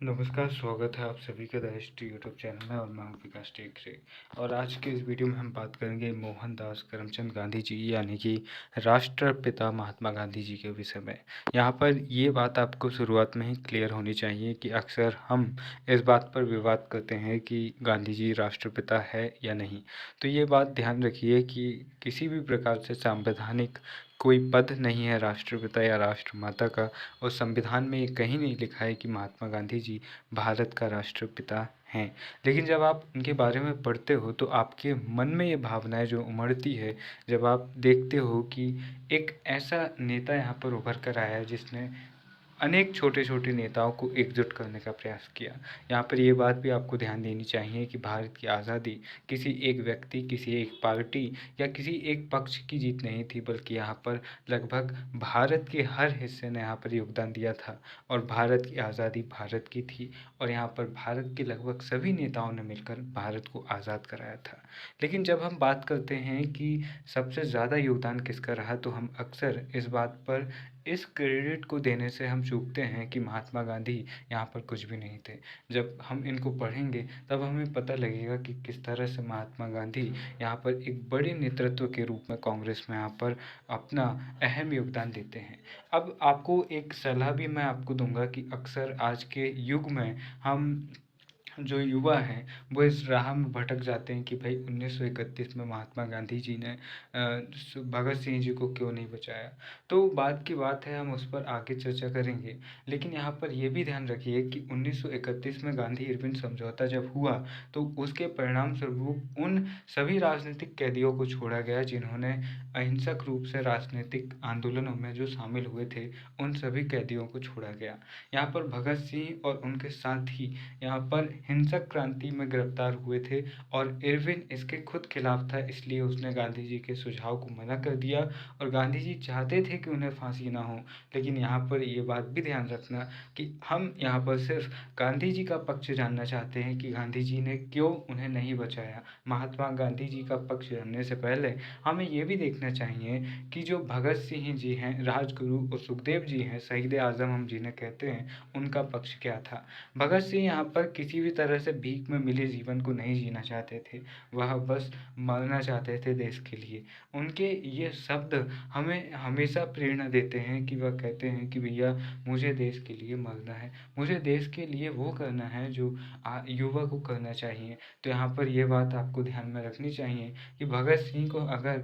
नमस्कार, स्वागत है आप सभी का द हिस्ट्री यूट्यूब चैनल में और मैं हूं विकास टेकरे। और आज के इस वीडियो में हम बात करेंगे मोहनदास करमचंद गांधी जी यानी कि राष्ट्रपिता महात्मा गांधी जी के विषय में। यहाँ पर ये बात आपको शुरुआत में ही क्लियर होनी चाहिए कि अक्सर हम इस बात पर विवाद करते हैं कि गांधी जी राष्ट्रपिता है या नहीं। तो ये बात ध्यान रखिए कि किसी भी प्रकार से संवैधानिक कोई पद नहीं है राष्ट्रपिता या राष्ट्रमाता का, और संविधान में ये कहीं नहीं लिखा है कि महात्मा गांधी जी भारत का राष्ट्रपिता हैं। लेकिन जब आप उनके बारे में पढ़ते हो तो आपके मन में ये भावनाएं जो उमड़ती है, जब आप देखते हो कि एक ऐसा नेता यहाँ पर उभर कर आया है जिसने अनेक छोटे छोटे नेताओं को एकजुट करने का प्रयास किया। यहाँ पर ये बात भी आपको ध्यान देनी चाहिए कि भारत की आज़ादी किसी एक व्यक्ति, किसी एक पार्टी या किसी एक पक्ष की जीत नहीं थी, बल्कि यहाँ पर लगभग भारत के हर हिस्से ने यहाँ पर योगदान दिया था। और भारत की आज़ादी भारत की थी, और यहाँ पर भारत के लगभग सभी नेताओं ने मिलकर भारत को आज़ाद कराया था। लेकिन जब हम बात करते हैं कि सबसे ज़्यादा योगदान किसका रहा, तो हम अक्सर इस बात पर इस क्रेडिट को देने से हम चूकते हैं कि महात्मा गांधी यहाँ पर कुछ भी नहीं थे। जब हम इनको पढ़ेंगे तब हमें पता लगेगा कि किस तरह से महात्मा गांधी यहाँ पर एक बड़े नेतृत्व के रूप में कांग्रेस में यहाँ पर अपना अहम योगदान देते हैं। अब आपको एक सलाह भी मैं आपको दूंगा कि अक्सर आज के युग में हम जो युवा हैं वो इस राह में भटक जाते हैं कि भाई 1931 में महात्मा गांधी जी ने भगत सिंह जी को क्यों नहीं बचाया। तो बात की बात है, हम उस पर आगे चर्चा करेंगे। लेकिन यहाँ पर यह भी ध्यान रखिए कि 1931 में गांधी इरविन समझौता जब हुआ तो उसके परिणाम स्वरूप उन सभी राजनीतिक कैदियों को छोड़ा गया जिन्होंने अहिंसक रूप से राजनीतिक आंदोलनों में जो शामिल हुए थे, उन सभी कैदियों को छोड़ा गया। यहाँ पर भगत सिंह और उनके साथी यहाँ पर हिंसक क्रांति में गिरफ्तार हुए थे, और इरविन इसके खुद खिलाफ था, इसलिए उसने गांधी जी के सुझाव को मना कर दिया। और गांधी जी चाहते थे कि उन्हें फांसी ना हो, लेकिन यहाँ पर ये बात भी ध्यान रखना कि हम यहाँ पर सिर्फ गांधी जी का पक्ष जानना चाहते हैं कि गांधी जी ने क्यों उन्हें नहीं बचाया। महात्मा गांधी जी का पक्ष जानने से पहले हमें ये भी देखना चाहिए कि जो भगत सिंह जी हैं, राजगुरु और सुखदेव जी हैं, शहीद आजम हम जिन्हें कहते हैं, उनका पक्ष क्या था। भगत सिंह यहाँ पर किसी भी तरह से भीख में मिले जीवन को नहीं जीना चाहते थे, वह बस मरना चाहते थे देश के लिए। उनके ये शब्द हमें हमेशा प्रेरणा देते हैं कि वह कहते हैं कि भैया मुझे देश के लिए मरना है, मुझे देश के लिए वो करना है जो युवा को करना चाहिए। तो यहाँ पर ये बात आपको ध्यान में रखनी चाहिए कि भगत सिंह को अगर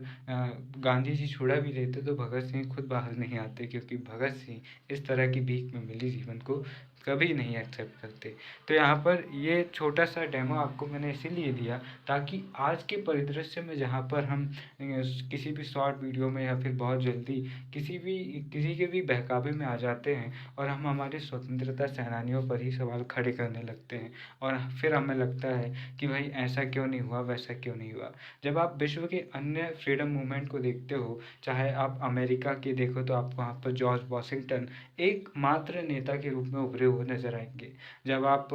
गांधी जी छुड़ा भी लेते तो भगत सिंह खुद बाहर नहीं आते, क्योंकि भगत सिंह इस तरह की भीख में मिली जीवन को कभी नहीं एक्सेप्ट करते। तो यहाँ पर ये छोटा सा डेमो आपको मैंने इसीलिए दिया ताकि आज के परिदृश्य में, जहाँ पर हम किसी भी शॉर्ट वीडियो में या फिर बहुत जल्दी किसी के भी बहकावे में आ जाते हैं और हम हमारे स्वतंत्रता सेनानियों पर ही सवाल खड़े करने लगते हैं, और फिर हमें लगता है कि भाई ऐसा क्यों नहीं हुआ, वैसा क्यों नहीं हुआ। जब आप विश्व के अन्य फ्रीडम मूवमेंट को देखते हो, चाहे आप अमेरिका के देखो तो आपको वहाँ पर जॉर्ज वॉशिंगटन एकमात्र नेता के रूप में उभरे हुए नजर आएंगे। जब आप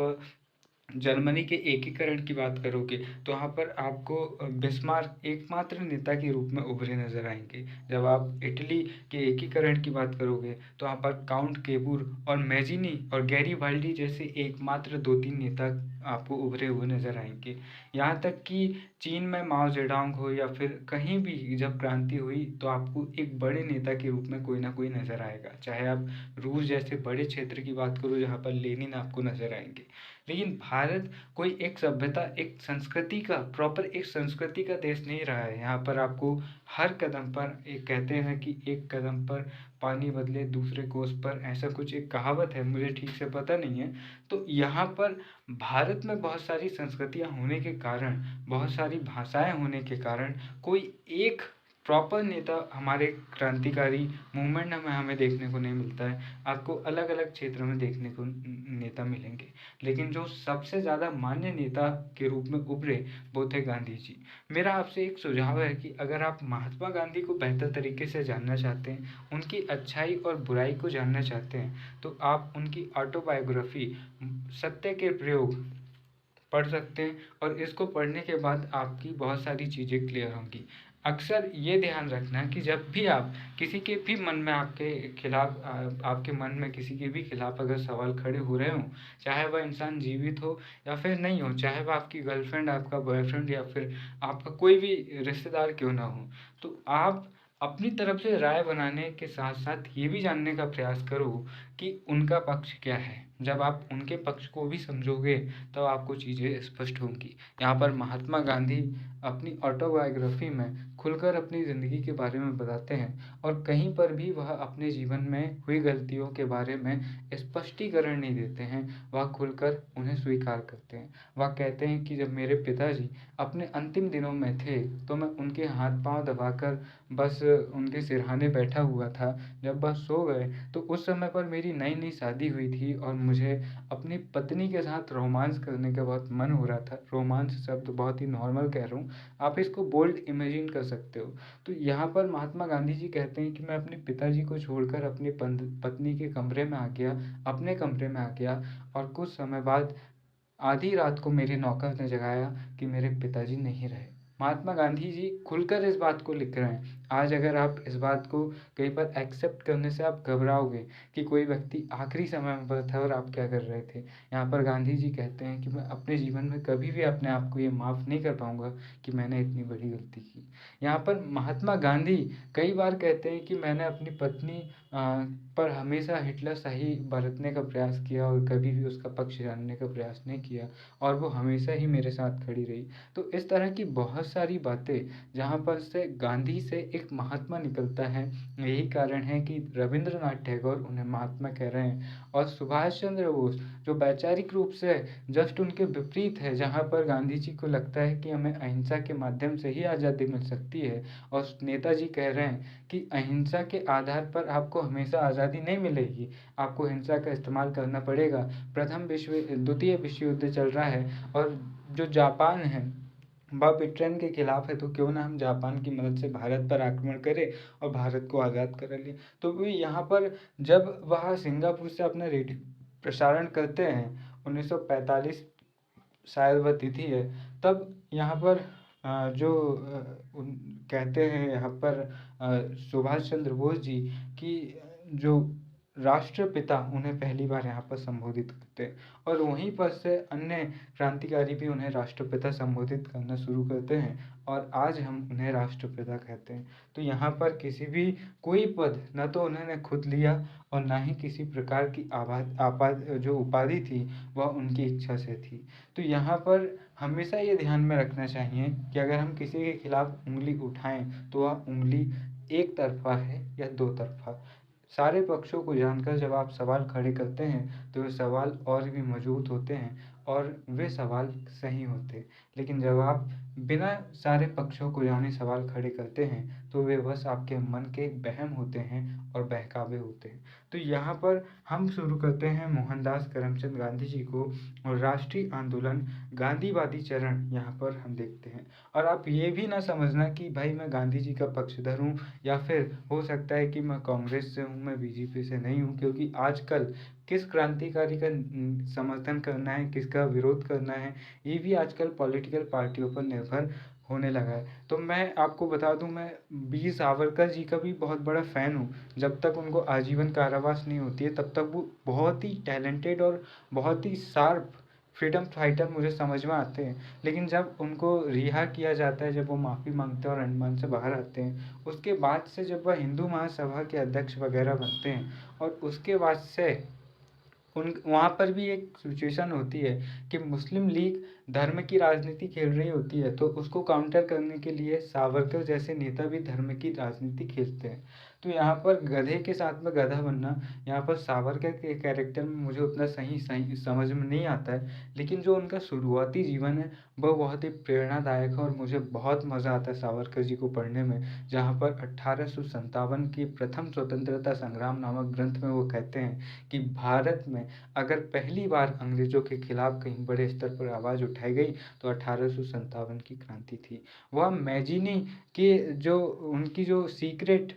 जर्मनी के एकीकरण की बात करोगे तो वहाँ पर आपको बिस्मार्क एकमात्र नेता के रूप में उभरे नजर आएंगे। जब आप इटली के एकीकरण की बात करोगे तो वहाँ पर काउंट केबूर और मैजिनी और गैरीबाल्डी जैसे एकमात्र 2-3 नेता आपको उभरे हुए नजर आएंगे। यहाँ तक कि चीन में माओ जेडोंग हो या फिर कहीं भी जब क्रांति हुई तो आपको एक बड़े नेता के रूप में कोई ना कोई नजर आएगा। चाहे आप रूस जैसे बड़े क्षेत्र की बात करो जहाँ पर लेनिन आपको नजर आएंगे। लेकिन भारत कोई एक सभ्यता, एक संस्कृति का प्रॉपर एक संस्कृति का देश नहीं रहा है। यहाँ पर आपको हर कदम पर एक कहते हैं कि एक कदम पर पानी बदले दूसरे कोस पर, ऐसा कुछ एक कहावत है, मुझे ठीक से पता नहीं है। तो यहाँ पर भारत में बहुत सारी संस्कृतियाँ होने के कारण, बहुत सारी भाषाएं होने के कारण कोई एक प्रॉपर नेता हमारे क्रांतिकारी मूवमेंट में हमें देखने को नहीं मिलता है। आपको अलग अलग क्षेत्र में देखने को नेता मिलेंगे, लेकिन जो सबसे ज़्यादा मान्य नेता के रूप में उभरे वो थे गांधी जी। मेरा आपसे एक सुझाव है कि अगर आप महात्मा गांधी को बेहतर तरीके से जानना चाहते हैं, उनकी अच्छाई और बुराई को जानना चाहते हैं, तो आप उनकी ऑटोबायोग्राफी सत्य के प्रयोग पढ़ सकते हैं, और इसको पढ़ने के बाद आपकी बहुत सारी चीज़ें क्लियर होंगी। अक्सर ये ध्यान रखना कि जब भी आप किसी के भी मन में आपके खिलाफ आपके मन में किसी के भी खिलाफ अगर सवाल खड़े हो रहे हों, चाहे वह इंसान जीवित हो या फिर नहीं हो, चाहे वह आपकी गर्लफ्रेंड, आपका बॉयफ्रेंड या फिर आपका कोई भी रिश्तेदार क्यों ना हो, तो आप अपनी तरफ से राय बनाने के साथ साथ ये भी जानने का प्रयास करो कि उनका पक्ष क्या है। जब आप उनके पक्ष को भी समझोगे तब आपको चीज़ें स्पष्ट होंगी। यहाँ पर महात्मा गांधी अपनी ऑटोबायोग्राफी में खुलकर अपनी ज़िंदगी के बारे में बताते हैं और कहीं पर भी वह अपने जीवन में हुई गलतियों के बारे में स्पष्टीकरण नहीं देते हैं, वह खुलकर उन्हें स्वीकार करते हैं। वह कहते हैं कि जब मेरे पिताजी अपने अंतिम दिनों में थे तो मैं उनके हाथ पांव दबाकर बस उनके सिरहाने बैठा हुआ था। जब वह सो गए तो उस समय पर मेरी नई नई शादी हुई थी और मुझे अपनी पत्नी के साथ रोमांस करने का बहुत मन हो रहा था। रोमांस शब्द बहुत ही नॉर्मल कह रहा हूँ, आप इसको बोल्ड इमेजिन कर सकते हो। तो यहाँ पर महात्मा गांधी जी कहते हैं कि मैं अपने पिताजी को छोड़कर अपनी पत्नी के कमरे में आ गया, अपने कमरे में आ गया और कुछ समय बाद आधी रात को मेरे नौकर ने जगाया कि मेरे पिताजी नहीं रहे। महात्मा गांधी जी खुलकर इस बात को लिख रहे हैं। आज अगर आप इस बात को कहीं पर एक्सेप्ट करने से आप घबराओगे कि कोई व्यक्ति आखिरी समय में था और आप क्या कर रहे थे, यहाँ पर गांधी जी कहते हैं कि मैं अपने जीवन में कभी भी अपने आप को ये माफ़ नहीं कर पाऊंगा कि मैंने इतनी बड़ी गलती की। यहाँ पर महात्मा गांधी कई बार कहते हैं कि मैंने अपनी पत्नी पर हमेशा हिटलर शाही बरतने का प्रयास किया और कभी भी उसका पक्ष जानने का प्रयास नहीं किया और वो हमेशा ही मेरे साथ खड़ी रही। तो इस तरह की बहुत सारी बातें जहाँ पर से गांधी से एक महात्मा निकलता है। यही कारण है कि रविंद्रनाथ टैगोर उन्हें महात्मा कह रहे हैं और सुभाष चंद्र बोस जो वैचारिक रूप से जस्ट उनके विपरीत है, जहाँ पर गांधी जी को लगता है कि हमें अहिंसा के माध्यम से ही आज़ादी मिल सकती है और नेताजी कह रहे हैं कि अहिंसा के आधार पर आपको हमेशा आज़ादी नहीं मिलेगी, आपको हिंसा का इस्तेमाल करना पड़ेगा। द्वितीय विश्व युद्ध चल रहा है और जो जापान है वह ब्रिटेन के खिलाफ है, तो क्यों ना हम जापान की मदद से भारत पर आक्रमण करें और भारत को आज़ाद करा लें। तो भी यहाँ पर जब वह सिंगापुर से अपना रेडियो प्रसारण करते हैं 1945 शायद वह तिथि है, तब यहाँ पर कहते हैं यहाँ पर सुभाष चंद्र बोस जी की जो राष्ट्रपिता उन्हें पहली बार यहाँ पर संबोधित करते हैं और वहीं पर से अन्य क्रांतिकारी भी उन्हें राष्ट्रपिता संबोधित करना शुरू करते हैं और आज हम उन्हें राष्ट्रपिता कहते हैं। तो यहाँ पर किसी भी कोई पद न तो उन्होंने खुद लिया और ना ही किसी प्रकार की जो उपाधि थी वह उनकी इच्छा से थी। तो यहाँ पर हमेशा ये ध्यान में रखना चाहिए कि अगर हम किसी के खिलाफ उंगली उठाएं तो वह उंगली एक तरफा है या दो तरफा। सारे पक्षों को जानकर जब आप सवाल खड़े करते हैं तो वे सवाल और भी मजबूत होते हैं और वे सवाल सही होते हैं। लेकिन जब आप बिना सारे पक्षों को जाने सवाल खड़े करते हैं तो वे बस आपके मन के वहम होते हैं और बहकावे होते हैं। तो यहाँ पर हम शुरू करते हैं मोहनदास करमचंद गांधी जी को और राष्ट्रीय आंदोलन गांधीवादी चरण यहाँ पर हम देखते हैं। और आप ये भी ना समझना कि भाई मैं गांधी जी का पक्षधर हूँ या फिर हो सकता है कि मैं कांग्रेस से हूँ, मैं बीजेपी से नहीं हूँ, क्योंकि आजकल किस क्रांतिकारी का समर्थन करना है, किसका विरोध करना है, ये भी आजकल पॉलिटिकल पार्टियों पर निर्भर होने लगा है। तो मैं आपको बता दूं, मैं वीर सावरकर जी का भी बहुत बड़ा फ़ैन हूँ। जब तक उनको आजीवन कारावास नहीं होती है तब तक वो बहुत ही टैलेंटेड और बहुत ही शार्प फ्रीडम फाइटर मुझे समझ में आते हैं। लेकिन जब उनको रिहा किया जाता है, जब वो माफ़ी मांगते हैं और अंडमान से बाहर आते हैं, उसके बाद से जब वह हिंदू महासभा के अध्यक्ष वगैरह बनते हैं और उसके बाद से उन वहाँ पर भी एक सिचुएशन होती है कि मुस्लिम लीग धर्म की राजनीति खेल रही होती है, तो उसको काउंटर करने के लिए सावरकर जैसे नेता भी धर्म की राजनीति खेलते हैं। तो यहाँ पर गधे के साथ में गधा बनना, यहाँ पर सावरकर के कैरेक्टर में मुझे उतना सही सही समझ में नहीं आता है, लेकिन जो उनका शुरुआती जीवन है वह बहुत ही प्रेरणादायक है और मुझे बहुत मज़ा आता है सावरकर जी को पढ़ने में। जहाँ पर 1857 की प्रथम स्वतंत्रता संग्राम नामक ग्रंथ में वो कहते हैं कि भारत में अगर पहली बार अंग्रेजों के खिलाफ कहीं बड़े स्तर पर आवाज़ उठाई गई तो 1857 की क्रांति थी। वह मैजिनी के जो उनकी जो सीक्रेट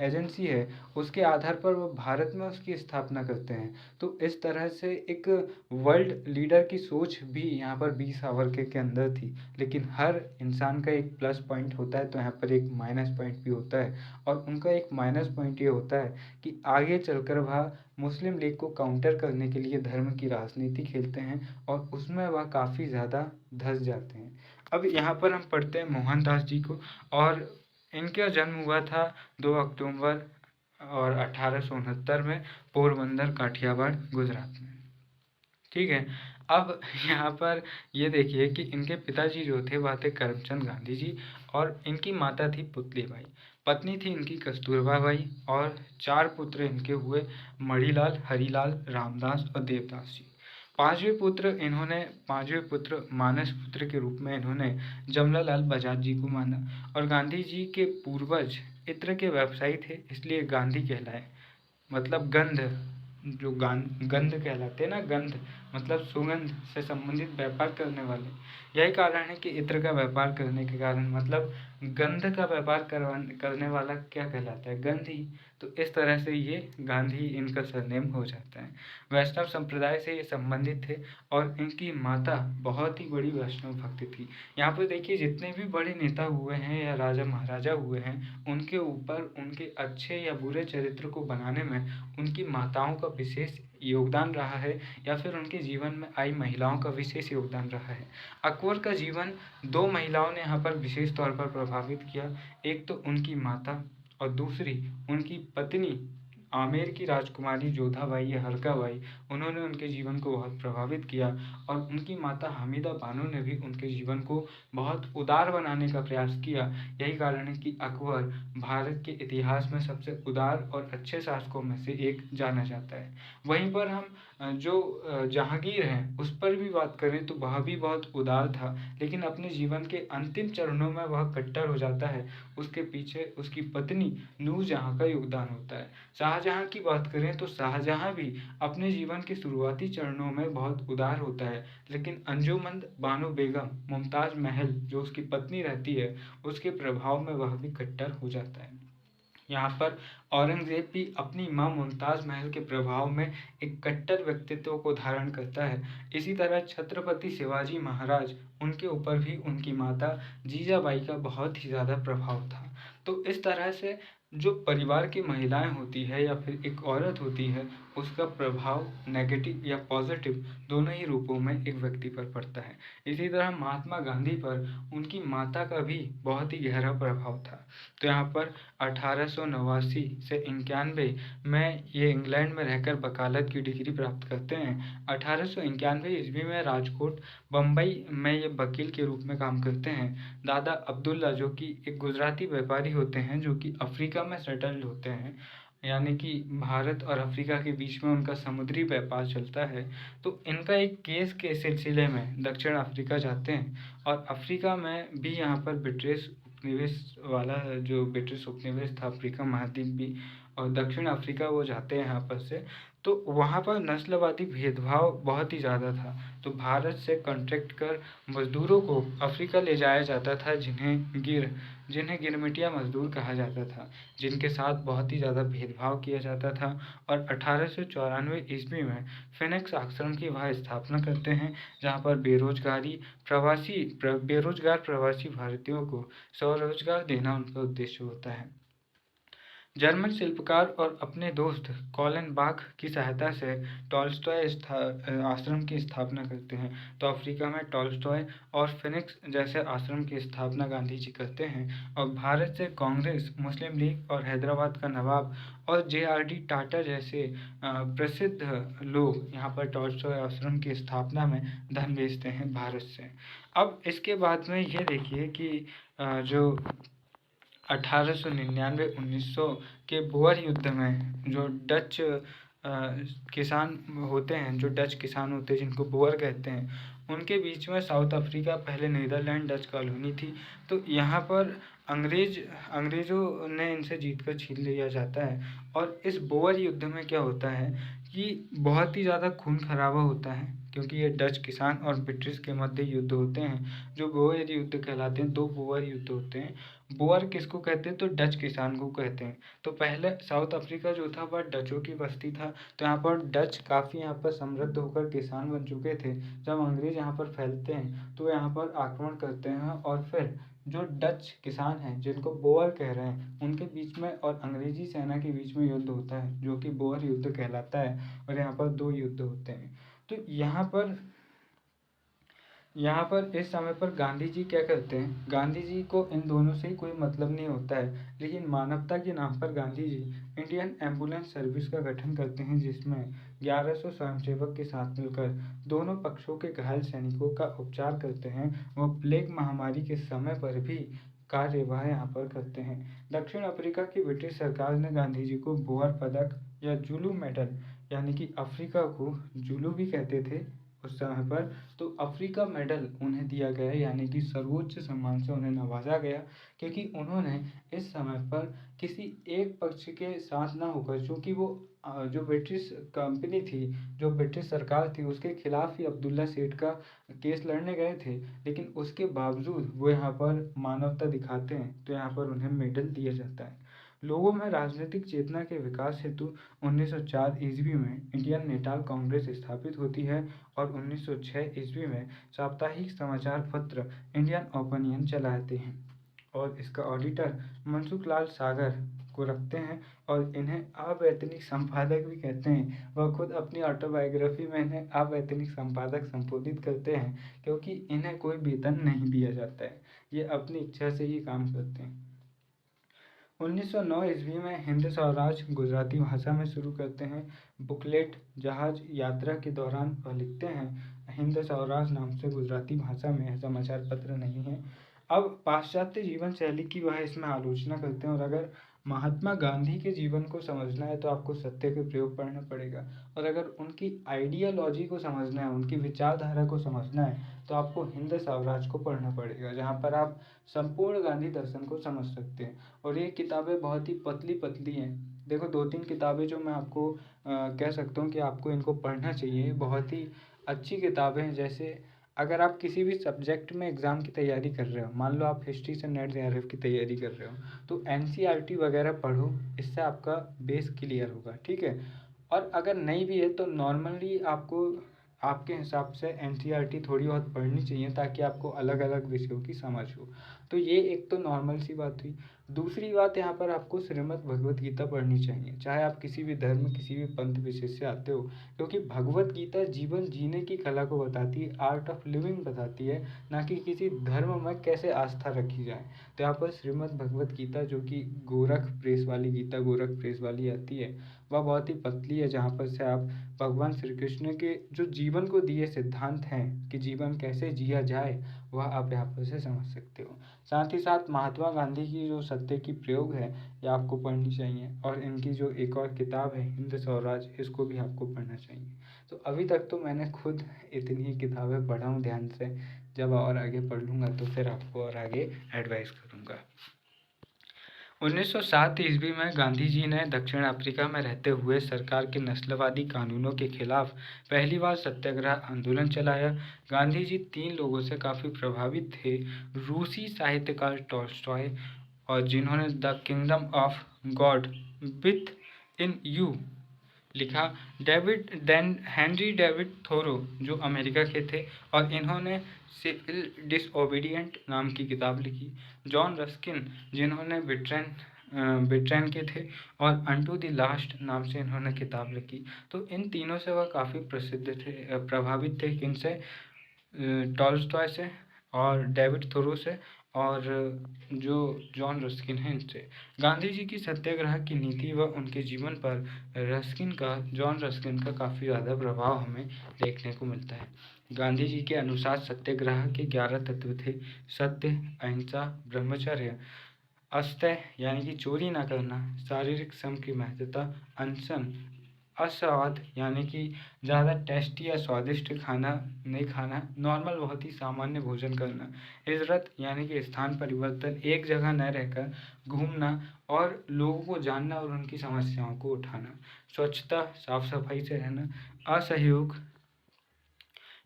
एजेंसी है उसके आधार पर वो भारत में उसकी स्थापना करते हैं। तो इस तरह से एक वर्ल्ड लीडर की सोच भी यहाँ पर वीर सावरकर के अंदर थी। लेकिन हर इंसान का एक प्लस पॉइंट होता है तो यहाँ पर एक माइनस पॉइंट भी होता है, और उनका एक माइनस पॉइंट ये होता है कि आगे चलकर वह मुस्लिम लीग को काउंटर करने के लिए धर्म की राजनीति खेलते हैं और उसमें वह काफ़ी ज़्यादा धंस जाते हैं। अब यहाँ पर हम पढ़ते हैं मोहनदास जी को, और इनका जन्म हुआ था 2 अक्टूबर और 1869 में पोरबंदर काठियावाड़ गुजरात में। ठीक है। अब यहाँ पर ये देखिए कि इनके पिताजी जो थे वह थे करमचंद गांधी जी, और इनकी माता थी पुतलीबाई। पत्नी थी इनकी कस्तूरबा बाई, और 4 पुत्र इनके हुए, मणिलाल, हरिलाल, रामदास और देवदास जी। पांचवें पुत्र मानस पुत्र के रूप में इन्होंने जमनालाल बजाज जी को माना, और गांधी जी के पूर्वज इत्र के व्यवसायी थे इसलिए गांधी कहलाए। मतलब गंध कहलाते हैं ना, गंध मतलब सुगंध से संबंधित व्यापार करने वाले। यही कारण है कि इत्र का व्यापार करने के कारण मतलब गंध का व्यापार करने वाला क्या कहलाता है, गंधी। तो इस तरह से ये गांधी इनका सरनेम हो जाता है। वैष्णव संप्रदाय से ये संबंधित थे, और इनकी माता बहुत ही बड़ी वैष्णव भक्त थी। यहाँ पर देखिए जितने भी बड़े नेता हुए हैं या राजा महाराजा हुए हैं, उनके ऊपर उनके अच्छे या बुरे चरित्र को बनाने में उनकी माताओं का विशेष योगदान रहा है, या फिर उनके जीवन में आई महिलाओं का विशेष योगदान रहा है। अकबर का जीवन 2 महिलाओं ने यहाँ पर विशेष तौर पर प्रभावित किया। एक तो उनकी माता, और दूसरी उनकी पत्नी आमेर की राजकुमारी जोधाबाई या हरकाबाई। उन्होंने उनके जीवन को बहुत प्रभावित किया, और उनकी माता हमीदा बानो ने भी उनके जीवन को बहुत उदार बनाने का प्रयास किया। यही कारण है कि अकबर भारत के इतिहास में सबसे उदार और अच्छे शासकों में से एक जाना जाता है। वहीं पर हम जो जहांगीर हैं उस पर भी बात करें तो वह भी बहुत उदार था, लेकिन अपने जीवन के अंतिम चरणों में वह कट्टर हो जाता है। उसके पीछे उसकी पत्नी नूरजहां का योगदान होता है। शाहजहां की बात करें तो शाहजहां भी अपने जीवन के शुरुआती चरणों में बहुत उदार होता है, लेकिन अंजुमन बानो बेगम, मुमताज महल जो उसकी पत्नी रहती है, उसके प्रभाव में वह भी कट्टर हो जाता है। यहाँ पर औरंगजेब भी अपनी मां मुमताज महल के प्रभाव में एक कट्टर व्यक्तित्व को धारण करता है। इसी तरह छत्रपति शिवाजी महाराज, उनके ऊपर भी उनकी माता जीजाबाई का बहुत ही ज़्यादा प्रभाव था। तो इस तरह से जो परिवार की महिलाएं होती है या फिर एक औरत होती है, उसका प्रभाव नेगेटिव या पॉजिटिव दोनों ही रूपों में एक व्यक्ति पर पड़ता है। इसी तरह महात्मा गांधी पर उनकी माता का भी बहुत ही गहरा प्रभाव था। तो यहाँ पर 1889 से 91 में ये इंग्लैंड में रहकर वकालत की डिग्री प्राप्त करते हैं। 1891 ईस्वी में राजकोट, बम्बई में ये वकील के रूप में काम करते हैं। दादा अब्दुल्ला जो कि एक गुजराती व्यापारी होते हैं, जो कि अफ्रीका में सेटल्ड होते हैं, यानी कि भारत और अफ्रीका के बीच में उनका समुद्री व्यापार चलता है। तो इनका एक केस के सिलसिले में दक्षिण अफ्रीका जाते हैं, और अफ्रीका में भी यहाँ पर ब्रिटिश उपनिवेश था, अफ्रीका महाद्वीप भी, और दक्षिण अफ्रीका वो जाते हैं यहाँ पर से। तो वहाँ पर नस्लवादी भेदभाव बहुत ही ज़्यादा था। तो भारत से कॉन्ट्रैक्ट कर मजदूरों को अफ्रीका ले जाया जाता था, जिन्हें गिरमिटिया मजदूर कहा जाता था, जिनके साथ बहुत ही ज़्यादा भेदभाव किया जाता था। और 1894 ईस्वी में फिनिक्स आश्रम की वह स्थापना करते हैं, जहाँ पर बेरोजगार प्रवासी भारतीयों को स्वरोजगार देना उनका उद्देश्य होता है। जर्मन शिल्पकार और अपने दोस्त कॉलन बाख की सहायता से टॉल्स्टॉय आश्रम की स्थापना करते हैं। तो अफ्रीका में टॉल्स्टॉय और फिनिक्स जैसे आश्रम की स्थापना गांधी जी करते हैं, और भारत से कांग्रेस, मुस्लिम लीग और हैदराबाद का नवाब और JRD टाटा जैसे प्रसिद्ध लोग यहाँ पर टॉल्स्टॉय आश्रम की स्थापना में धन भेजते हैं भारत से। अब इसके बाद में ये देखिए कि जो 1899-1900 के बोअर युद्ध में जो डच किसान होते हैं, जिनको बोअर कहते हैं, उनके बीच में साउथ अफ्रीका पहले नीदरलैंड डच कॉलोनी थी। तो यहाँ पर अंग्रेज़ों ने इनसे जीत कर छीन लिया जाता है। और इस बोअर युद्ध में क्या होता है कि बहुत ही ज़्यादा खून खराबा होता है, क्योंकि ये डच किसान और ब्रिटिश के मध्य युद्ध होते हैं, जो बोअर युद्ध कहलाते हैं। 2 बोअर युद्ध होते हैं, बोअर किसको कहते हैं? तो डच किसान को कहते हैं। तो पहले साउथ अफ्रीका जो था वह डचों की बस्ती था। तो यहाँ पर डच काफ़ी यहाँ पर समृद्ध होकर किसान बन चुके थे। जब अंग्रेज यहाँ पर फैलते हैं तो यहाँ पर आक्रमण करते हैं और फिर जो डच किसान हैं जिनको बोअर कह रहे हैं उनके बीच में और अंग्रेजी सेना के बीच में युद्ध होता है जो कि बोअर युद्ध कहलाता है। और यहाँ पर 2 युद्ध होते हैं। तो यहाँ पर इस समय पर गांधी जी क्या करते हैं? गांधी जी को इन दोनों से ही कोई मतलब नहीं होता है, लेकिन मानवता के नाम पर Gandhi ji Indian ambulance service का गठन करते हैं, जिसमें 1100 स्वयंसेवक के साथ मिलकर दोनों पक्षों के घायल सैनिकों का उपचार करते हैं। वह प्लेग महामारी के समय पर भी कार्यवाह यहाँ पर करते हैं। दक्षिण अफ्रीका की ब्रिटिश सरकार ने गांधी जी को बोअर पदक या जुलू मेडल, यानी कि अफ्रीका को जुलू भी कहते थे उस समय पर, तो अफ्रीका मेडल उन्हें दिया गया, यानी कि सर्वोच्च सम्मान से उन्हें नवाजा गया, क्योंकि उन्होंने इस समय पर किसी एक पक्ष के साथ ना होकर, चूँकि वो जो ब्रिटिश कंपनी थी, जो ब्रिटिश सरकार थी, उसके खिलाफ ही अब्दुल्ला सेठ का केस लड़ने गए थे, लेकिन उसके बावजूद वो यहाँ पर मानवता दिखाते हैं तो यहाँ पर उन्हें मेडल दिया जाता है। लोगों में राजनीतिक चेतना के विकास हेतु 1904 ईस्वी में इंडियन नेताल कांग्रेस स्थापित होती है और 1906 ईस्वी में साप्ताहिक समाचार पत्र इंडियन ओपिनियन चलाते हैं और इसका ऑडिटर मनसुख लाल सागर को रखते हैं और इन्हें अवैतनिक संपादक भी कहते हैं। वह खुद अपनी ऑटोबायोग्राफी में इन्हें अवैतनिक संपादक संबोधित करते हैं, क्योंकि इन्हें कोई वेतन नहीं दिया जाता है, ये अपनी इच्छा से ही काम करते हैं। 1909 ईस्वी में हिंद स्वराज गुजराती भाषा में शुरू करते हैं। बुकलेट जहाज यात्रा के दौरान वह लिखते हैं हिंद स्वराज नाम से गुजराती भाषा में, समाचार पत्र नहीं है। अब पाश्चात्य जीवन शैली की वह इसमें आलोचना करते हैं, और अगर महात्मा गांधी के जीवन को समझना है तो आपको सत्य के प्रयोग पढ़ना पड़ेगा, और अगर उनकी आइडियोलॉजी को समझना है, उनकी विचारधारा को समझना है, तो आपको हिंद स्वराज को पढ़ना पड़ेगा, जहाँ पर आप संपूर्ण गांधी दर्शन को समझ सकते हैं। और ये किताबें बहुत ही पतली पतली हैं। देखो 2-3 किताबें जो मैं आपको कह सकता हूँ कि आपको इनको पढ़ना चाहिए, बहुत ही अच्छी किताबें हैं। जैसे अगर आप किसी भी सब्जेक्ट में एग्ज़ाम की तैयारी कर रहे हो, मान लो आप हिस्ट्री से नेट जेआरएफ की तैयारी कर रहे हो, तो एनसीईआरटी वगैरह पढ़ो, इससे आपका बेस क्लियर होगा, ठीक है। और अगर नहीं भी है तो नॉर्मली आपको आपके हिसाब से एनसीईआरटी थोड़ी बहुत पढ़नी चाहिए, ताकि आपको अलग अलग विषयों की समझ हो। तो ये एक तो नॉर्मल सी बात हुई। दूसरी बात, यहाँ पर आपको श्रीमद् भगवत गीता पढ़नी चाहिए, चाहे आप किसी भी धर्म, किसी भी पंथ विशेष से आते हो, क्योंकि भगवत गीता जीवन जीने की कला को बताती है, आर्ट ऑफ लिविंग बताती है, ना कि किसी धर्म में कैसे आस्था रखी जाए। तो यहाँ पर श्रीमद् भगवत गीता, जो कि गोरख प्रेस वाली गीता, गोरख प्रेस वाली आती है, वह बहुत ही पतली है, जहाँ पर से आप भगवान श्री कृष्ण के जो जीवन को दिए सिद्धांत हैं कि जीवन कैसे जिया जाए, वह आप यहाँ पर से समझ सकते हो। साथ ही साथ महात्मा गांधी की जो सत्य की प्रयोग है, ये आपको पढ़नी चाहिए, और इनकी जो एक और किताब है हिंद स्वराज, इसको भी आपको पढ़ना चाहिए। तो अभी तक तो मैंने खुद इतनी ही किताबें पढ़ा हूँ ध्यान से, जब और आगे पढ़ लूँगा तो फिर आपको और आगे एडवाइस करूँगा। 1907 ईस्वी में गांधी जी ने दक्षिण अफ्रीका में रहते हुए सरकार के नस्लवादी कानूनों के खिलाफ पहली बार सत्याग्रह आंदोलन चलाया। गांधी जी 3 लोगों से काफ़ी प्रभावित थे। रूसी साहित्यकार टॉल्स्टॉय, और जिन्होंने the kingdom of God with in you लिखा, हेनरी डेविड थोरो जो अमेरिका के थे, और इन्होंने सिविल डिसओबीडिएंट नाम की किताब लिखी। जॉन रस्किन, जिन्होंने ब्रिटेन के थे, और अनटू द लास्ट नाम से इन्होंने किताब लिखी। तो इन तीनों से वह काफ़ी प्रसिद्ध थे, प्रभावित थे। किनसे? टॉल्स्टॉय से, और डेविड थोरो से, और जो जॉन रस्किन है, इनसे। गांधी जी की सत्याग्रह की नीति व उनके जीवन पर जॉन रस्किन का काफ़ी ज़्यादा प्रभाव हमें देखने को मिलता है। गांधी जी के अनुसार सत्याग्रह के 11 तत्व थे: सत्य, अहिंसा, ब्रह्मचर्य, अस्तेय यानी कि चोरी ना करना, शारीरिक श्रम की महत्वता, अनशन, अस्वाद यानी कि ज़्यादा टेस्टी या स्वादिष्ट खाना नहीं खाना, नॉर्मल बहुत ही सामान्य भोजन करना, हिजरत यानी कि स्थान परिवर्तन, एक जगह न रहकर घूमना और लोगों को जानना और उनकी समस्याओं को उठाना, स्वच्छता, साफ सफाई से रहना, असहयोग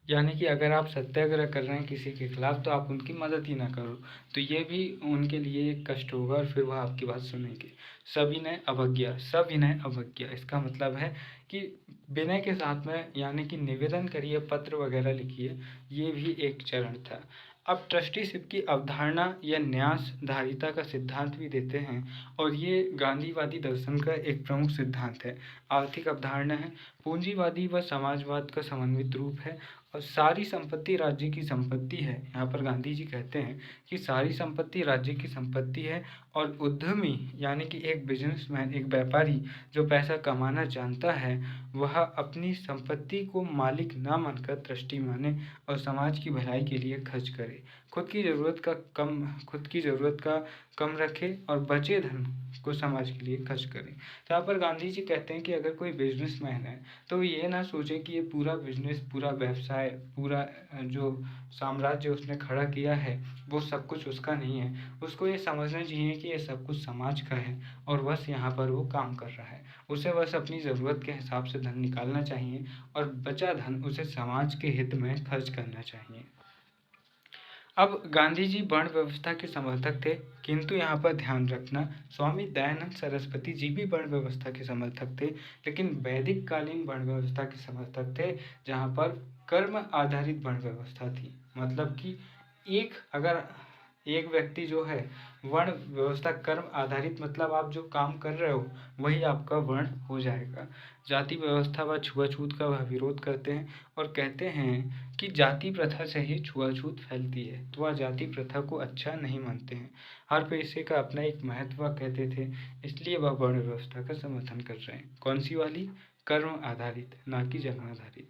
यानी कि अगर आप सत्याग्रह कर रहे हैं किसी के खिलाफ तो आप उनकी मदद ही ना करो, तो ये भी उनके लिए एक कष्ट होगा और फिर वह आपकी बात सुनेंगे। सविनय अवज्ञा, सविनय अवज्ञा इसका मतलब है कि विनय के साथ में, यानी कि निवेदन करिए, पत्र वगैरह लिखिए, ये भी एक चरण था। अब ट्रस्टीशिप की अवधारणा या न्यासधारिता का सिद्धांत भी देते हैं, और ये गांधीवादी दर्शन का एक प्रमुख सिद्धांत है। आर्थिक अवधारणा है, पूंजीवादी व समाजवाद का समन्वित रूप है, और सारी संपत्ति राज्य की संपत्ति है। यहाँ पर गांधी जी कहते हैं कि सारी संपत्ति राज्य की संपत्ति है, और उद्यमी यानी कि एक बिजनेसमैन, एक व्यापारी जो पैसा कमाना जानता है, वह अपनी संपत्ति को मालिक ना मानकर ट्रस्टी माने और समाज की भलाई के लिए खर्च करे। खुद की ज़रूरत का कम रखे और बचे धन को समाज के लिए खर्च करें। तो यहाँ पर गांधी जी कहते हैं कि अगर कोई बिजनेसमैन है तो ये ना सोचे कि ये पूरा बिजनेस, पूरा व्यवसाय, पूरा जो साम्राज्य उसने खड़ा किया है वो सब कुछ उसका नहीं है। उसको ये समझना चाहिए कि ये सब कुछ समाज का है और बस यहाँ पर वो काम कर रहा है। उसे बस अपनी ज़रूरत के हिसाब से धन निकालना चाहिए और बचा धन उसे समाज के हित में खर्च करना चाहिए। अब गांधी जी वर्ण व्यवस्था के समर्थक थे, किंतु यहाँ पर ध्यान रखना, स्वामी दयानंद सरस्वती जी भी वर्ण व्यवस्था के समर्थक थे, लेकिन वैदिक कालीन वर्ण व्यवस्था के समर्थक थे, जहाँ पर कर्म आधारित वर्ण व्यवस्था थी। मतलब कि अगर एक व्यक्ति जो है, वर्ण व्यवस्था कर्म आधारित मतलब आप जो काम कर रहे हो वही आपका वर्ण हो जाएगा। जाति व्यवस्था व छुआछूत का वह विरोध करते हैं और कहते हैं कि जाति प्रथा से ही छुआछूत फैलती है, तो वह जाति प्रथा को अच्छा नहीं मानते हैं। हर पेशे का अपना एक महत्व कहते थे, इसलिए वह वर्ण व्यवस्था का समर्थन कर रहे हैं। कौन सी वाली? कर्म आधारित, ना कि जन्म आधारित।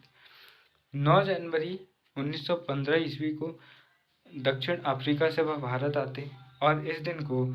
9 जनवरी 1915 ईस्वी को दक्षिण अफ्रीका से वह भारत आते और इस दिन को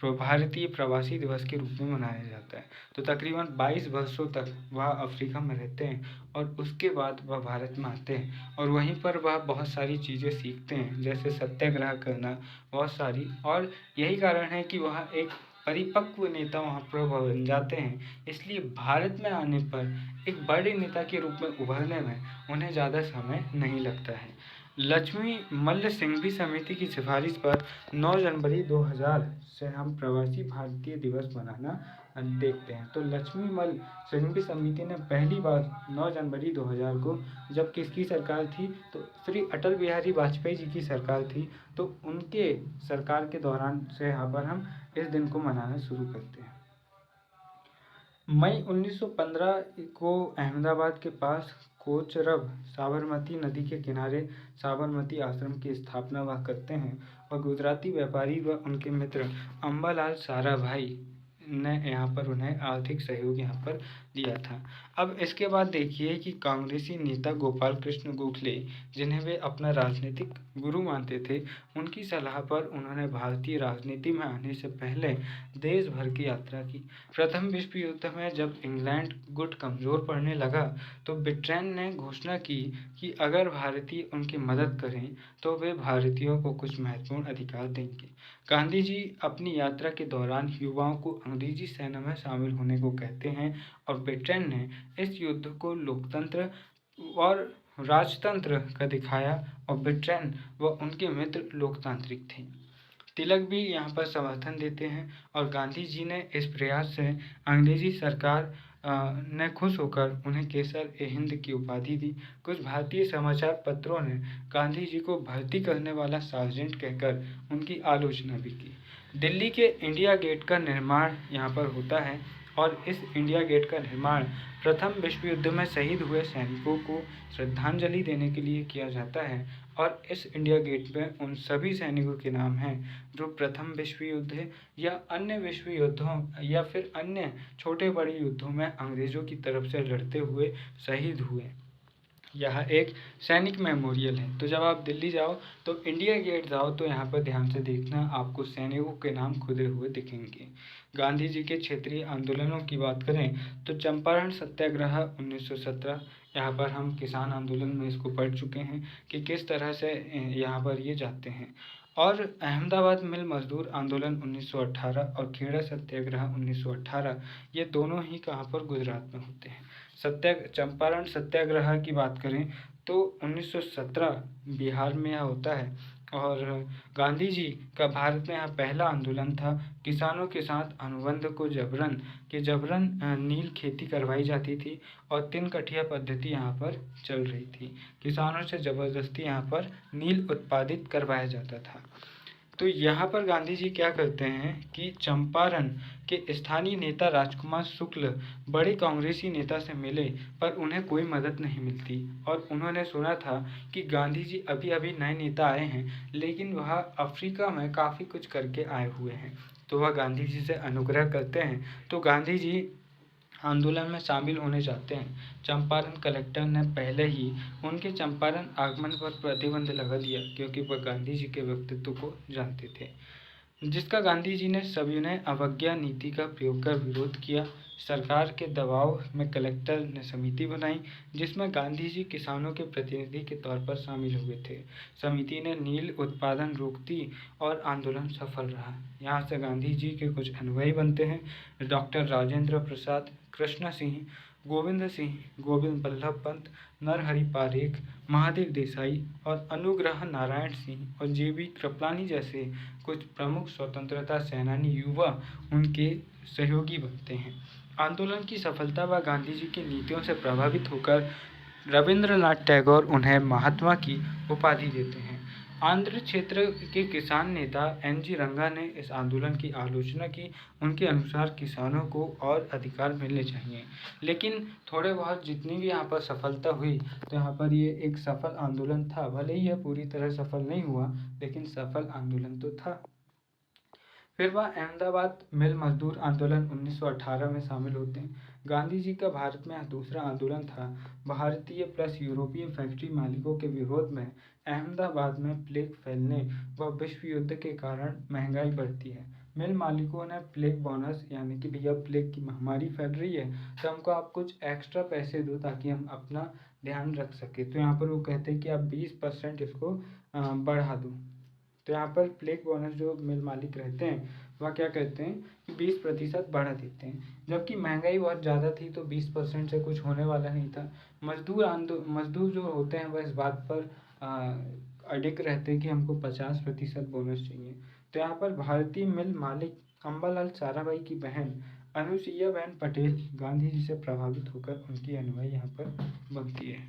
भारतीय प्रवासी दिवस के रूप में मनाया जाता है। तो तकरीबन 22 वर्षों तक वह अफ्रीका में रहते हैं और उसके बाद वह भारत में आते हैं और वहीं पर वह बहुत सारी चीज़ें सीखते हैं, जैसे सत्याग्रह करना, बहुत सारी। और यही कारण है कि वह एक परिपक्व नेता वहाँ पर बन जाते हैं। इसलिए भारत में आने पर एक बड़े नेता के रूप में उभरने में उन्हें ज़्यादा समय नहीं लगता है। लक्ष्मी मल्ल सिंघवी समिति की सिफारिश पर 9 जनवरी 2000 से हम प्रवासी भारतीय दिवस मनाना देखते हैं। तो लक्ष्मी मल्ल सिंघवी समिति ने पहली बार 9 जनवरी 2000 को, जब किसकी सरकार थी, तो श्री अटल बिहारी वाजपेयी जी की सरकार थी, तो उनके सरकार के दौरान से यहाँ पर हम इस दिन को मनाना शुरू करते हैं। मई 1915 को अहमदाबाद के पास कोचरब साबरमती नदी के किनारे साबरमती आश्रम की स्थापना वह करते हैं और गुजराती व्यापारी व उनके मित्र अम्बालाल साराभाई ने यहाँ पर उन्हें आर्थिक सहयोग यहाँ पर दिया था। अब इसके बाद देखिए कि कांग्रेसी नेता गोपाल कृष्ण गोखले, जिन्हें वे अपना राजनीतिक गुरु मानते थे, उनकी सलाह पर उन्होंने भारतीय राजनीति में आने से पहले देश भर की यात्रा की। प्रथम विश्व युद्ध में जब इंग्लैंड गुट कमज़ोर पड़ने लगा तो ब्रिटेन ने घोषणा की कि अगर भारतीय उनकी मदद करें तो वे भारतीयों को कुछ महत्वपूर्ण अधिकार देंगे। गांधी जी अपनी यात्रा के दौरान युवाओं को अंग्रेजी सेना में शामिल होने को कहते हैं और ब्रिटेन ने इस युद्ध को लोकतंत्र और राजतंत्र का दिखाया और ब्रिटेन व उनके मित्र लोकतांत्रिक थे। तिलक भी यहाँ पर समर्थन देते हैं और गांधी जी ने इस प्रयास से अंग्रेजी सरकार ने खुश होकर उन्हें केसर ए हिंद की उपाधि दी। कुछ भारतीय समाचार पत्रों ने गांधी जी को भर्ती करने वाला सार्जेंट कहकर उनकी आलोचना भी की। दिल्ली के इंडिया गेट का निर्माण यहाँ पर होता है और इस इंडिया गेट का निर्माण प्रथम विश्व युद्ध में शहीद हुए सैनिकों को श्रद्धांजलि देने के लिए किया जाता है और इस इंडिया गेट में उन सभी सैनिकों के नाम हैं जो प्रथम विश्व युद्ध या अन्य विश्व युद्धों या फिर अन्य छोटे बड़े युद्धों में अंग्रेज़ों की तरफ से लड़ते हुए शहीद हुए। यह एक सैनिक मेमोरियल है। तो जब आप दिल्ली जाओ तो इंडिया गेट जाओ तो यहाँ पर ध्यान से देखना, आपको सैनिकों के नाम खुदे हुए दिखेंगे। गांधी जी के क्षेत्रीय आंदोलनों की बात करें तो चंपारण सत्याग्रह 1917, यहाँ पर हम किसान आंदोलन में इसको पढ़ चुके हैं कि किस तरह से यहाँ पर ये जाते हैं। और अहमदाबाद मिल मजदूर आंदोलन 1918 और खेड़ा सत्याग्रह 1918, ये दोनों ही कहाँ पर गुजरात में होते हैं। चंपारण सत्याग्रह की बात करें तो 1917 बिहार में यह होता है और गांधी जी का भारत में यह पहला आंदोलन था। किसानों के साथ अनुबंध को जबरन नील खेती करवाई जाती थी और 3 कठिया पद्धति यहाँ पर चल रही थी। किसानों से जबरदस्ती यहाँ पर नील उत्पादित करवाया जाता था। तो यहाँ पर गांधी जी क्या करते हैं कि चंपारण के स्थानीय नेता राजकुमार शुक्ल बड़े कांग्रेसी नेता से मिले, पर उन्हें कोई मदद नहीं मिलती और उन्होंने सुना था कि गांधी जी अभी अभी नए नेता आए हैं, लेकिन वह अफ्रीका में काफ़ी कुछ करके आए हुए हैं। तो वह गांधी जी से अनुग्रह करते हैं। तो गांधी जी आंदोलन में शामिल होने जाते हैं। चंपारण कलेक्टर ने पहले ही उनके चंपारण आगमन पर प्रतिबंध लगा दिया, क्योंकि वह गांधी जी के व्यक्तित्व को जानते थे, जिसका गांधी जी ने सविनय अवज्ञा नीति का प्रयोग कर विरोध किया। सरकार के दबाव में कलेक्टर ने समिति बनाई, जिसमें गांधी जी किसानों के प्रतिनिधि के तौर पर शामिल हुए थे। समिति ने नील उत्पादन रोक दी और आंदोलन सफल रहा। यहाँ से गांधी जी के कुछ अनुयायी बनते हैं: डॉक्टर राजेंद्र प्रसाद, कृष्ण सिंह, गोविंद सिंह, गोविंद बल्लभ पंत, नरहरि पारेख, महादेव देसाई और अनुग्रह नारायण सिंह और जेबी कृपलानी जैसे कुछ प्रमुख स्वतंत्रता सेनानी युवा उनके सहयोगी बनते हैं। आंदोलन की सफलता व गांधी जी की नीतियों से प्रभावित होकर रविंद्रनाथ टैगोर उन्हें महात्मा की उपाधि देते हैं। आंध्र क्षेत्र के किसान नेता एन.जी. रंगा ने इस आंदोलन की आलोचना की। उनके अनुसार किसानों को और अधिकार मिलने चाहिए, लेकिन थोड़े बहुत जितनी भी यहाँ पर सफलता हुई, तो यहाँ पर ये एक सफल आंदोलन था। भले ही यह पूरी तरह सफल नहीं हुआ, लेकिन सफल आंदोलन तो था। फिर वह अहमदाबाद मिल मजदूर आंदोलन 1918 में शामिल होते हैं। गांधी जी का भारत में यह दूसरा आंदोलन था। भारतीय प्लस यूरोपीय फैक्ट्री मालिकों के विरोध में अहमदाबाद में प्लेग फैलने व विश्व युद्ध के कारण महंगाई बढ़ती है। मिल मालिकों ने प्लेग बोनस, यानी कि भैया प्लेग की महामारी फैल रही है तो हमको आप कुछ एक्स्ट्रा पैसे दो ताकि हम अपना ध्यान रख सके। तो यहाँ पर वो कहते हैं कि आप 20% इसको बढ़ा दो। तो यहाँ पर प्लेग बोनस जो मिल मालिक रहते हैं वह क्या कहते हैं कि 20% बढ़ा देते हैं, जबकि महंगाई बहुत ज़्यादा थी तो 20% से कुछ होने वाला नहीं था। मजदूर जो होते हैं वह इस बात पर अडिग रहते हैं कि हमको 50% बोनस चाहिए। तो यहाँ पर भारतीय मिल मालिक अम्बालाल साराभाई की बहन अनुसुईया बहन पटेल गांधी जी से प्रभावित होकर उनकी अनुयायी यहाँ पर बनती है।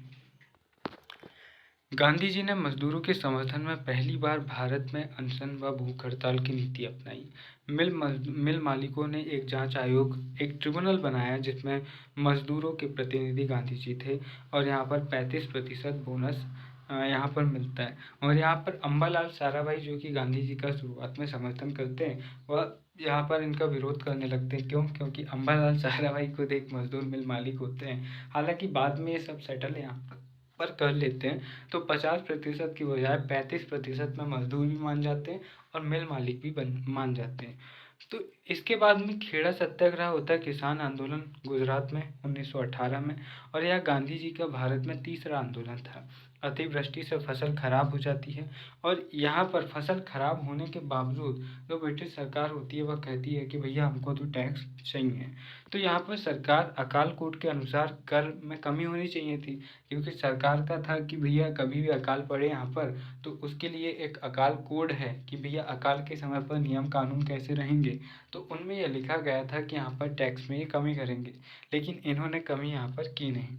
गांधी जी ने मजदूरों के समर्थन में पहली बार भारत में अनशन व भूख हड़ताल की नीति अपनाई। मिल मालिकों ने एक जांच आयोग, एक ट्रिब्यूनल बनाया जिसमें मजदूरों के प्रतिनिधि गांधी जी थे और यहाँ पर 35% बोनस यहाँ पर मिलता है। और यहाँ पर अम्बालाल साराभाई जो कि गांधी जी का शुरुआत में समर्थन करते हैं, वह यहाँ पर इनका विरोध करने लगते हैं। क्यों? क्योंकि अम्बालाल साराभाई खुद एक मजदूर मिल मालिक होते हैं। हालांकि बाद में ये सब सेटल यहाँ पर कर लेते हैं, तो 50% की बजाय 35% में मजदूर भी मान जाते हैं और मिल मालिक भी मान जाते हैं। तो इसके बाद में खेड़ा सत्याग्रह होता है, किसान आंदोलन गुजरात में 1918 में, और यह गांधी जी का भारत में तीसरा आंदोलन था। अतिवृष्टि से फसल खराब हो जाती है और यहाँ पर फसल खराब होने के बावजूद जो ब्रिटिश सरकार होती है वह कहती है कि भैया हमको तो टैक्स चाहिए। तो यहाँ पर सरकार अकाल कोड के अनुसार कर में कमी होनी चाहिए थी, क्योंकि सरकार का था कि भैया कभी भी अकाल पड़े यहाँ पर तो उसके लिए एक अकाल कोड है कि भैया अकाल के समय पर नियम कानून कैसे रहेंगे। तो उनमें यह लिखा गया था कि यहाँ पर टैक्स में ये कमी करेंगे, लेकिन इन्होंने कमी यहाँ पर की नहीं।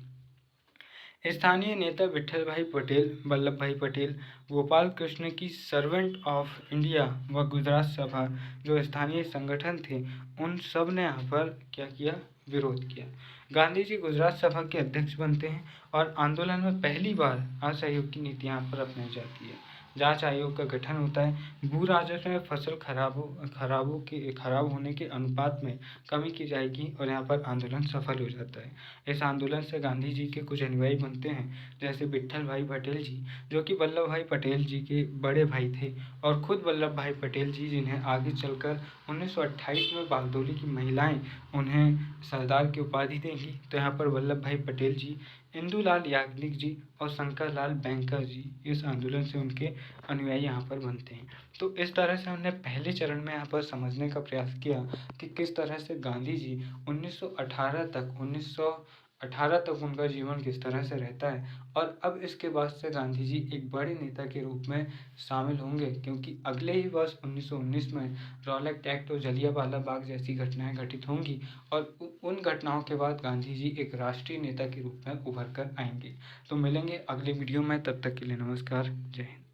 स्थानीय नेता विट्ठल भाई पटेल, वल्लभ भाई पटेल, गोपाल कृष्ण की सर्वेंट ऑफ इंडिया व गुजरात सभा जो स्थानीय संगठन थे, उन सब ने यहाँ पर क्या किया? विरोध किया। गांधी जी गुजरात सभा के अध्यक्ष बनते हैं और आंदोलन में पहली बार असहयोग की नीति यहाँ पर अपनाई जाती है। जांच आयोग का गठन होता है। भू राजस्व में फसल खराब होने के अनुपात में कमी की जाएगी और यहाँ पर आंदोलन सफल हो जाता है। इस आंदोलन से गांधी जी के कुछ अनुयायी बनते हैं, जैसे विट्ठल भाई पटेल जी जो कि वल्लभ भाई पटेल जी के बड़े भाई थे, और खुद वल्लभ भाई पटेल जी जिन्हें आगे चलकर 1928 में बारदोली की महिलाएं उन्हें सरदार की उपाधि देंगी। तो यहाँ पर वल्लभ भाई पटेल जी, इंदुलाल याग्निक जी और शंकर लाल बैंकर जी इस आंदोलन से उनके अनुयायी यहाँ पर बनते हैं। तो इस तरह से हमने पहले चरण में यहाँ पर समझने का प्रयास किया कि किस तरह से गांधी जी 1918 तक 18 तक उनका जीवन किस तरह से रहता है और अब इसके बाद से गांधी जी एक बड़े नेता के रूप में शामिल होंगे, क्योंकि अगले ही वर्ष 1919 में रॉलेट एक्ट और जलियांवाला बाग जैसी घटनाएं घटित होंगी और उन घटनाओं के बाद गांधी जी एक राष्ट्रीय नेता के रूप में उभर कर आएंगे। तो मिलेंगे अगले वीडियो में, तब तक के लिए नमस्कार, जय हिंद।